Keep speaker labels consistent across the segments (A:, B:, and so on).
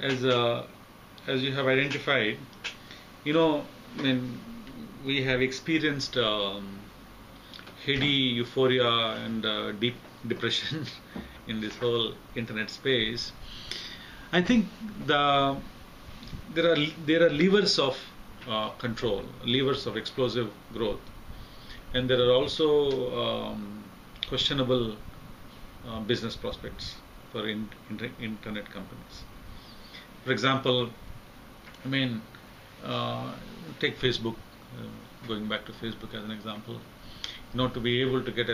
A: as as you have identified, you know, I mean, we have experienced heady euphoria and deep depression in this whole internet space. I think the there are levers of control, levers of explosive growth, and there are also questionable business prospects for internet companies. For example, I mean, take Facebook. Going back to Facebook as an example, to be able to get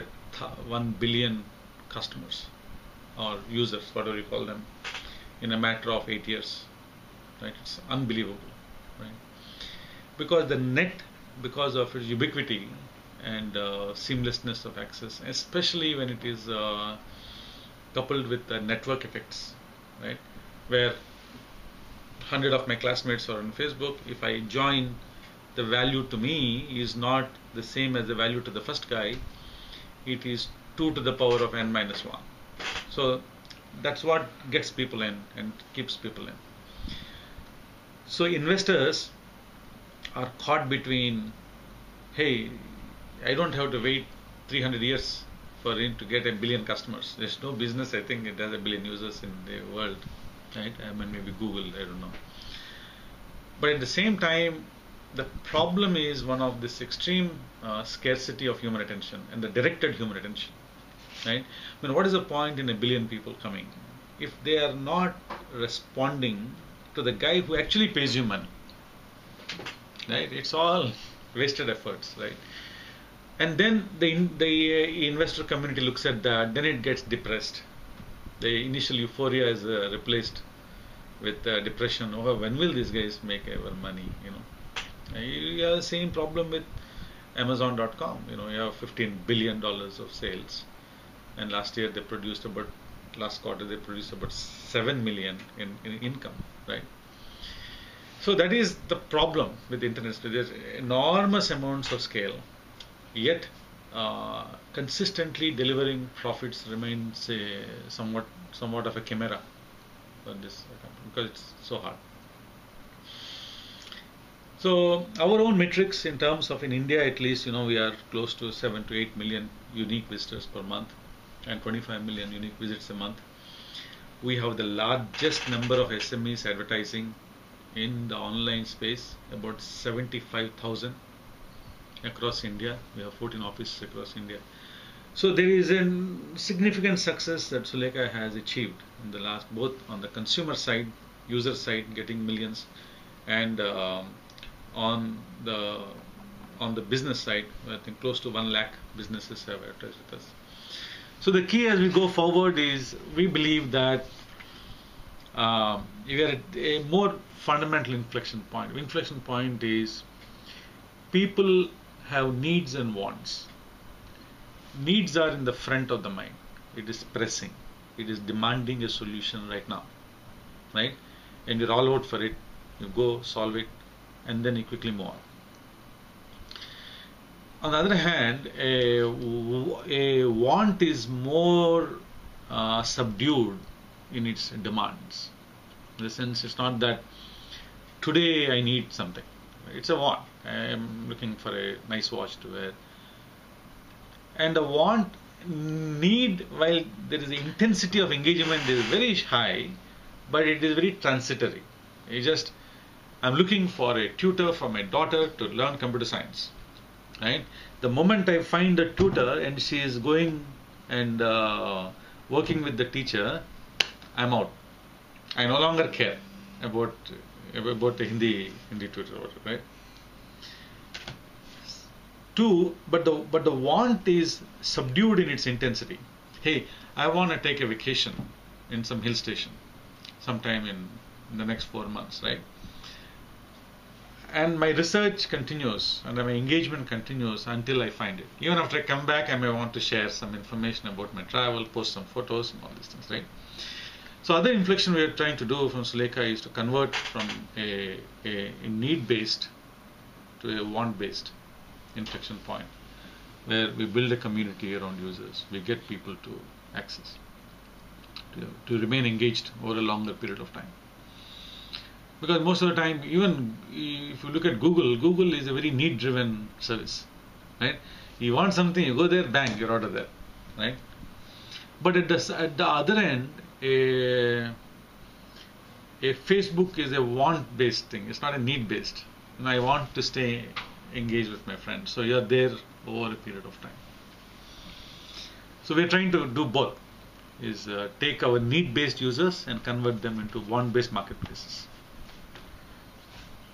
A: 1 billion customers or users, whatever you call them, in a matter of 8 years, right? It's unbelievable, right? Because of its ubiquity and seamlessness of access, especially when it is coupled with the network effects, right? Where 100 of my classmates are on Facebook. If I join, the value to me is not the same as the value to the first guy. It is 2 to the power of n minus 1. So that's what gets people in and keeps people in. So investors are caught between, hey, I don't have to wait 300 years for him to get 1 billion customers. There's no business, I think, it has 1 billion users in the world, right? I mean, maybe Google, I don't know. But at the same time, the problem is one of this extreme scarcity of human attention and the directed human attention, right? I mean, what is the point in 1 billion people coming if they are not responding to the guy who actually pays you money, right? It's all wasted efforts, right? And then the investor community looks at that, then it gets depressed. The initial euphoria is replaced with depression. Oh, when will these guys make ever money? You have the same problem with Amazon.com. You have $15 billion of sales, and last quarter they produced about 7 million in income, right? So that is the problem with the internet. There's enormous amounts of scale, yet consistently delivering profits remains somewhat of a chimera for this because it's so hard. So our own metrics in terms of in India at least, we are close to 7 to 8 million unique visitors per month and 25 million unique visits a month. We have the largest number of SMEs advertising in the online space, about 75,000 across India. We have 14 offices across India. So there is a significant success that Sulekha has achieved in the last, both on the consumer side, user side, getting millions, and on the business side, I think close to 1 lakh businesses have advertised with us. So the key as we go forward is we believe that we are at a more fundamental inflection point. Inflection point is people have needs and wants. Needs are in the front of the mind. It is pressing. It is demanding a solution right now, right? And you're all out for it. You go solve it, and then you quickly move on. On the other hand, a want is more subdued in its demands. In the sense, it's not that today I need something. It's a want. I am looking for a nice watch to wear. And the want, need, while there is the intensity of engagement is very high, but it is very transitory. I'm looking for a tutor for my daughter to learn computer science. Right? The moment I find a tutor and she is going and working with the teacher, I'm out. I no longer care about the Hindi tutor, right? But the want is subdued in its intensity. Hey, I want to take a vacation in some hill station sometime in the next 4 months, right? And my research continues and my engagement continues until I find it. Even after I come back, I may want to share some information about my travel, post some photos and all these things, right? So other inflection we are trying to do from Sulekha is to convert from a need-based to a want-based inflection point, where we build a community around users. We get people to access, to remain engaged over a longer period of time. Because most of the time, even if you look at Google, Google is a very need-driven service, right? You want something, you go there, bang, you're out of there, right? But at the other end, a Facebook is a want-based thing. It's not a need-based. And I want to stay engaged with my friends. So you're there over a period of time. So we're trying to do both. Is take our need-based users and convert them into want-based marketplaces.